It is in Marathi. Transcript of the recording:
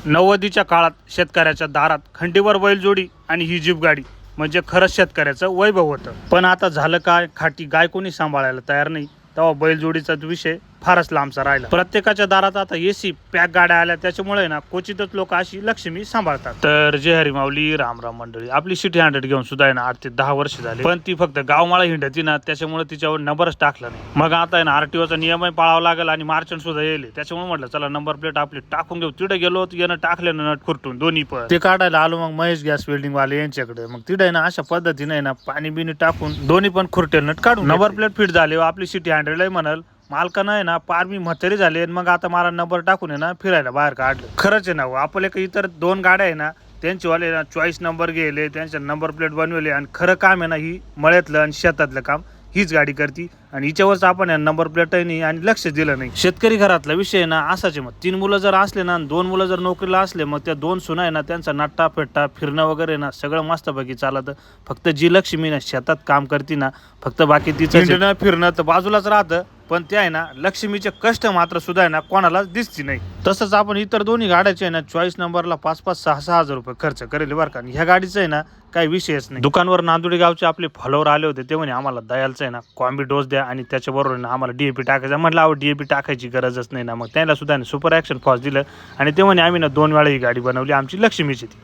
90च्या काळात शेतकऱ्याच्या दारात खंडीवर बैलजोडी आणि ही जीप गाडी म्हणजे खरंच शेतकऱ्याचं वैभव होतं. पण आता झालं काय, खाटी गाय कोणी सांभाळायला तयार नाही, तेव्हा बैलजोडीचा विषय फारच लांबचा राहिला. प्रत्येकाच्या दारात आता एसी पॅक गाड्या आल्या, त्याच्यामुळे ना क्वचितच लोक अशी लक्ष्मी सांभाळतात. तर जय हरी माऊली, राम राम मंडळी. आपली सिटी 100 घेऊन सुद्धा आहे ना 8 ते 10 वर्ष झाले, पण ती फक्त गावमाळा हिंडती ना, त्याच्यामुळे तिच्यावर नंबरच टाकला नाही. मग आता आहे ना आरटीओचा नियमही पाळावा लागेल आणि मार्चंट सुद्धा येईल, त्याच्यामुळे म्हटलं चला नंबर प्लेट आपली टाकून घेऊ. तिथे गेलो यानं टाकले ना नट खुरटून दोन्ही पण. ते काढायला आलो मग महेश गॅस वेल्डिंग वाले यांच्याकडे. मग तिथे ना अशा पद्धतीने ना पाणी बिनी टाकून दोन्ही पण खुरटे नट काढून नंबर प्लेट फिट झाले. आपली सिटी 100 म्हणाल मालकानं आहे ना पार मी म्हातारी झाले, मग आता मला नंबर टाकून आहे ना फिरायला बाहेर काढलं. खरंच आहे ना, आपले काही इतर 2 गाड्या आहे ना त्यांचे वाले ना चॉईस नंबर गेले, त्यांच्या नंबर प्लेट बनवले आणि खरं काम आहे ना ही मळ्यातलं आणि शेतातलं काम हीच गाडी करती आणि हिच्यावरच आपण नंबर प्लेटही नाही आणि लक्ष दिलं नाही. शेतकरी घरातला विषय ना असाच आहे. मग 3 मुलं जर असले ना, 2 मुलं जर नोकरीला असले, मग त्या 2 सुना आहे ना त्यांचा नट्टा फेट्टा फिरणं वगैरे ना सगळं मस्तपैकी चालत. फक्त जी लक्ष्मी ना शेतात काम करते ना, फक्त बाकी तिचं फिरणं तर बाजूलाच राहतं, पण ते आहे ना लक्ष्मीचे कष्ट मात्र सुद्धा आहे ना कोणालाच दिसती नाही. तसंच आपण इतर दोन्ही गाड्याचे आहे ना चॉईस नंबरला 5-5, 6-6 हजार रुपये खर्च करेल बरं का. ह्या गाडीचं आहे ना काही विषयच नाही. दुकानवर नांदुडी गावचे आपले फॉलोवर आले होते, ते म्हणे आम्हाला दयालचं आहे ना कॉम्बी डोस द्या आणि त्याच्याबरोबर ना आम्हाला डीएपी टाकायचा. म्हटलं अहो डीएपी टाकायची गरजच नाही ना. मग त्याला सुद्धा सुपर ॲक्शन फॉस दिलं आणि ते म्हणे आम्ही ना 2 वेळा ही गाडी बनवली, आमची लक्ष्मीची ती.